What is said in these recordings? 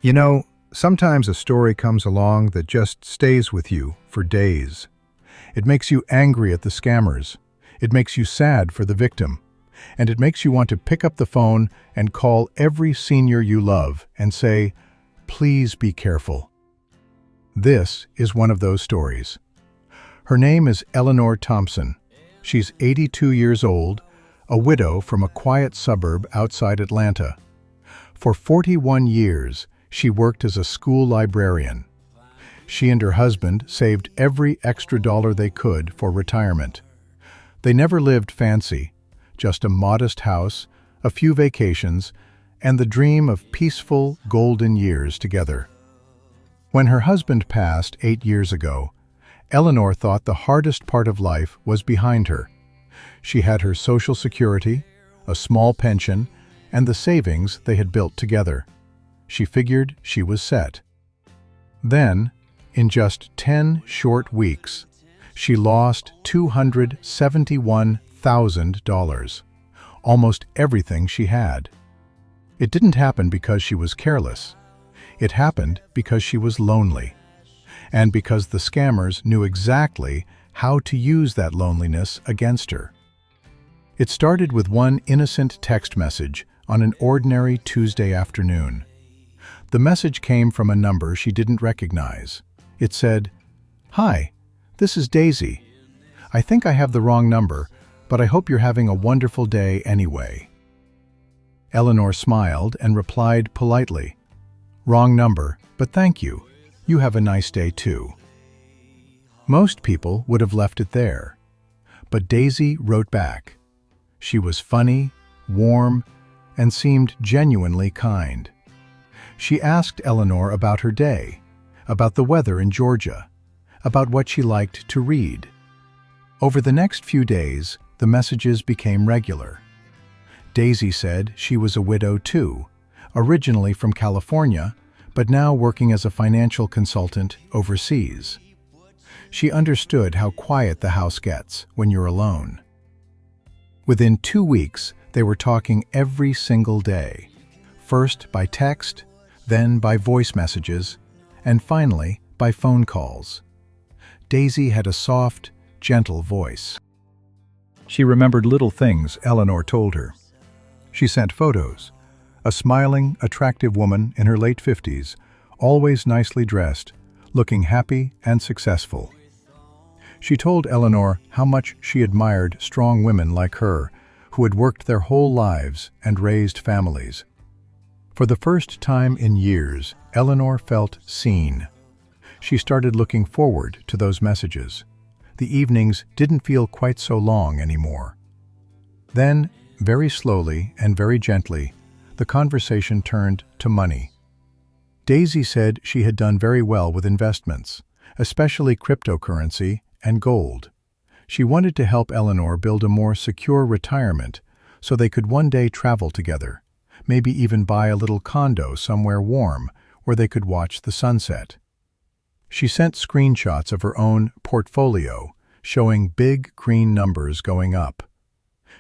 You know, sometimes a story comes along that just stays with you for days. It makes you angry at the scammers. It makes you sad for the victim. And it makes you want to pick up the phone and call every senior you love and say, "Please be careful." This is one of those stories. Her name is Eleanor Thompson. She's 82 years old, a widow from a quiet suburb outside Atlanta. For 41 years, she worked as a school librarian. She and her husband saved every extra dollar they could for retirement. They never lived fancy, just a modest house, a few vacations, and the dream of peaceful, golden years together. When her husband passed 8 years ago, Eleanor thought the hardest part of life was behind her. She had her Social Security, a small pension, and the savings they had built together. She figured she was set. Then, in just 10 short weeks, she lost $271,000, almost everything she had. It didn't happen because she was careless. It happened because she was lonely, and because the scammers knew exactly how to use that loneliness against her. It started with one innocent text message on an ordinary Tuesday afternoon. The message came from a number she didn't recognize. It said, "Hi, this is Daisy. I think I have the wrong number, but I hope you're having a wonderful day anyway." Eleanor smiled and replied politely, "Wrong number, but thank you. You have a nice day too." Most people would have left it there, but Daisy wrote back. She was funny, warm, and seemed genuinely kind. She asked Eleanor about her day, about the weather in Georgia, about what she liked to read. Over the next few days, the messages became regular. Daisy said she was a widow too, originally from California, but now working as a financial consultant overseas. She understood how quiet the house gets when you're alone. Within 2 weeks, they were talking every single day, first by text, then by voice messages, and finally by phone calls. Daisy had a soft, gentle voice. She remembered little things Eleanor told her. She sent photos. A smiling, attractive woman in her late 50s, always nicely dressed, looking happy and successful. She told Eleanor how much she admired strong women like her, who had worked their whole lives and raised families. For the first time in years, Eleanor felt seen. She started looking forward to those messages. The evenings didn't feel quite so long anymore. Then, very slowly and very gently, the conversation turned to money. Daisy said she had done very well with investments, especially cryptocurrency and gold. She wanted to help Eleanor build a more secure retirement so they could one day travel together, maybe even buy a little condo somewhere warm where they could watch the sunset. She sent screenshots of her own portfolio showing big green numbers going up.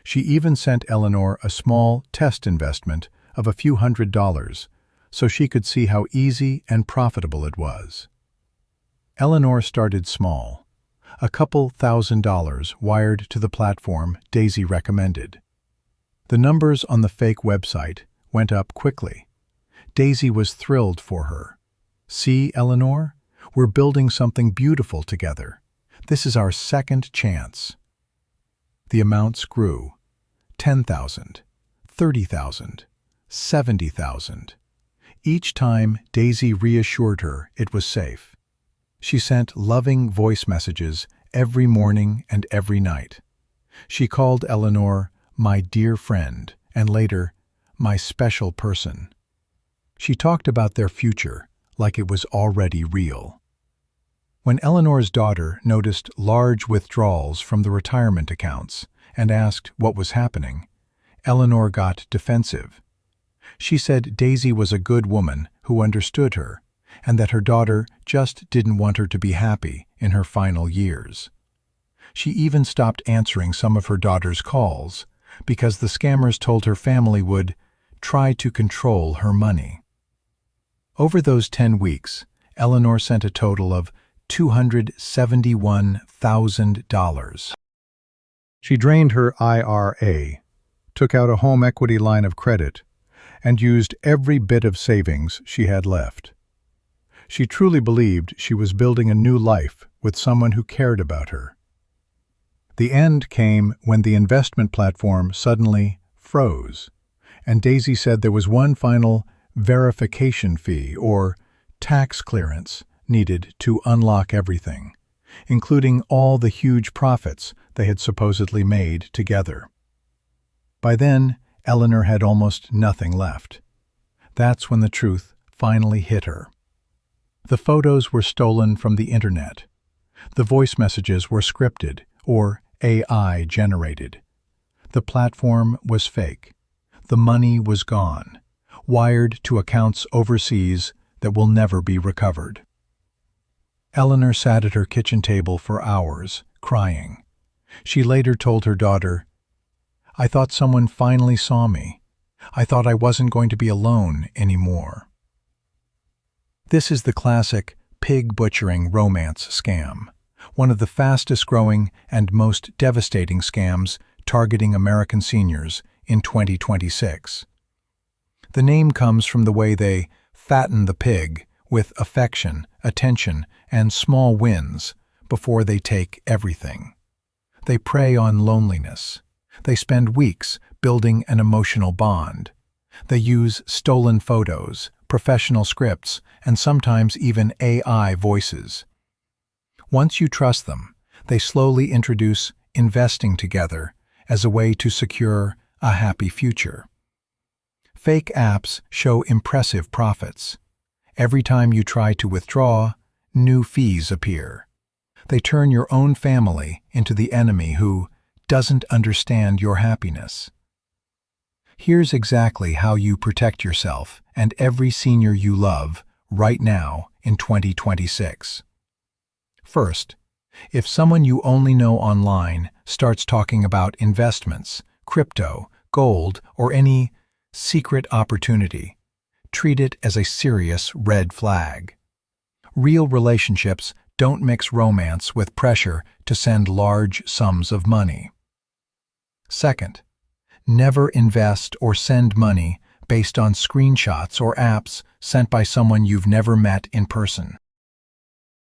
She even sent Eleanor a small test investment of a few $100s so she could see how easy and profitable it was. Eleanor started small, a couple $1,000s wired to the platform Daisy recommended. The numbers on the fake website went up quickly. Daisy was thrilled for her. "See, Eleanor? We're building something beautiful together. This is our second chance." The amounts grew. 10,000, 30,000, 70,000. Each time, Daisy reassured her it was safe. She sent loving voice messages every morning and every night. She called Eleanor "my dear friend," and later, "my special person." She talked about their future like it was already real. When Eleanor's daughter noticed large withdrawals from the retirement accounts and asked what was happening, Eleanor got defensive. She said Daisy was a good woman who understood her, and that her daughter just didn't want her to be happy in her final years. She even stopped answering some of her daughter's calls because the scammers told her family would try to control her money. Over those 10 weeks, Eleanor sent a total of $271,000. She drained her IRA, took out a home equity line of credit, and used every bit of savings she had left. She truly believed she was building a new life with someone who cared about her. The end came when the investment platform suddenly froze, and Daisy said there was one final verification fee or tax clearance needed to unlock everything, including all the huge profits they had supposedly made together. By then, Eleanor had almost nothing left. That's when the truth finally hit her. The photos were stolen from the internet. The voice messages were scripted or AI generated. The platform was fake. The money was gone, wired to accounts overseas that will never be recovered. Eleanor sat at her kitchen table for hours, crying. She later told her daughter, "I thought someone finally saw me. I thought I wasn't going to be alone anymore." This is the classic pig butchering romance scam, one of the fastest-growing and most devastating scams targeting American seniors in 2026. The name comes from the way they fatten the pig with affection, attention, and small wins before they take everything. They prey on loneliness. They spend weeks building an emotional bond. They use stolen photos, professional scripts, and sometimes even AI voices. Once you trust them, they slowly introduce investing together as a way to secure a happy future. Fake apps show impressive profits. Every time you try to withdraw, new fees appear. They turn your own family into the enemy who doesn't understand your happiness. Here's exactly how you protect yourself and every senior you love right now in 2026. First, if someone you only know online starts talking about investments, crypto, gold, or any secret opportunity, treat it as a serious red flag. Real relationships don't mix romance with pressure to send large sums of money. Second, never invest or send money based on screenshots or apps sent by someone you've never met in person.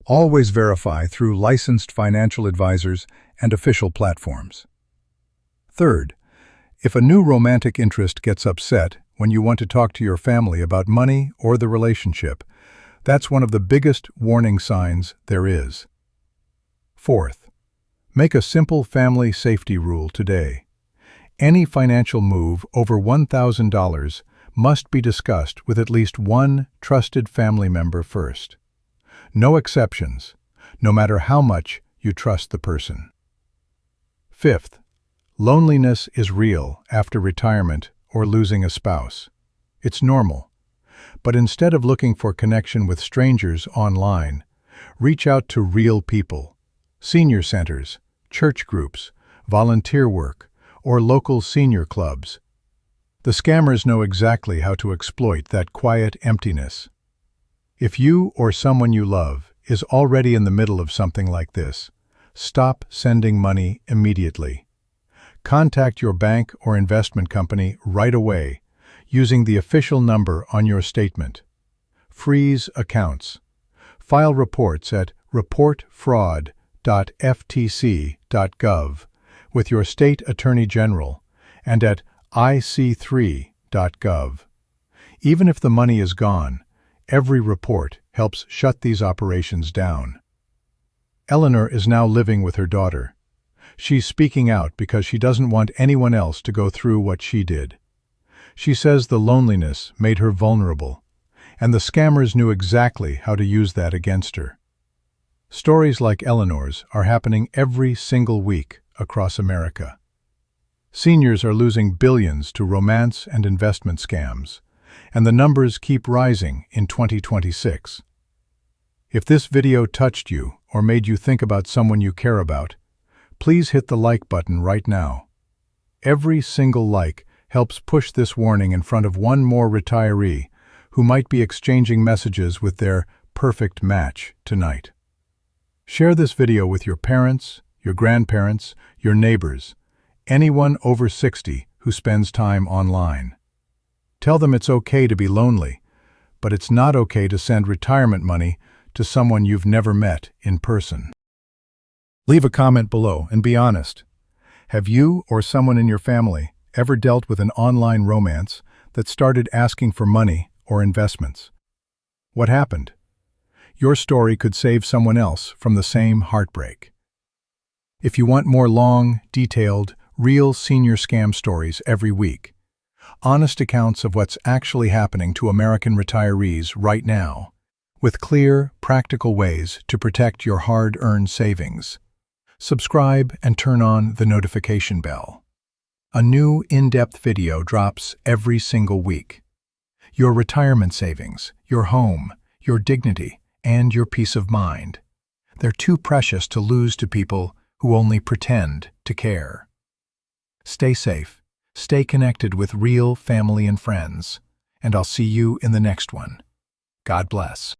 Always verify through licensed financial advisors and official platforms. Third, if a new romantic interest gets upset when you want to talk to your family about money or the relationship, that's one of the biggest warning signs there is. Fourth, make a simple family safety rule today. Any financial move over $1,000 must be discussed with at least one trusted family member first. No exceptions, no matter how much you trust the person. Fifth, loneliness is real after retirement or losing a spouse. It's normal. But instead of looking for connection with strangers online, reach out to real people, senior centers, church groups, volunteer work, or local senior clubs. The scammers know exactly how to exploit that quiet emptiness. If you or someone you love is already in the middle of something like this, stop sending money immediately. Contact your bank or investment company right away using the official number on your statement. Freeze accounts. File reports at ReportFraud.ftc.gov with your state attorney general and at ic3.gov. Even if the money is gone, every report helps shut these operations down. Eleanor is now living with her daughter. She's speaking out because she doesn't want anyone else to go through what she did. She says the loneliness made her vulnerable, and the scammers knew exactly how to use that against her. Stories like Eleanor's are happening every single week across America. Seniors are losing billions to romance and investment scams, and the numbers keep rising in 2026. If this video touched you or made you think about someone you care about, please hit the like button right now. Every single like helps push this warning in front of one more retiree who might be exchanging messages with their perfect match tonight. Share this video with your parents, your grandparents, your neighbors, anyone over 60 who spends time online. Tell them it's okay to be lonely, but it's not okay to send retirement money to someone you've never met in person. Leave a comment below and be honest. Have you or someone in your family ever dealt with an online romance that started asking for money or investments? What happened? Your story could save someone else from the same heartbreak. If you want more long, detailed, real senior scam stories every week, honest accounts of what's actually happening to American retirees right now, with clear, practical ways to protect your hard-earned savings, subscribe and turn on the notification bell. A new in-depth video drops every single week. Your retirement savings, your home, your dignity, and your peace of mind. They're too precious to lose to people who only pretend to care. Stay safe, stay connected with real family and friends, and I'll see you in the next one. God bless.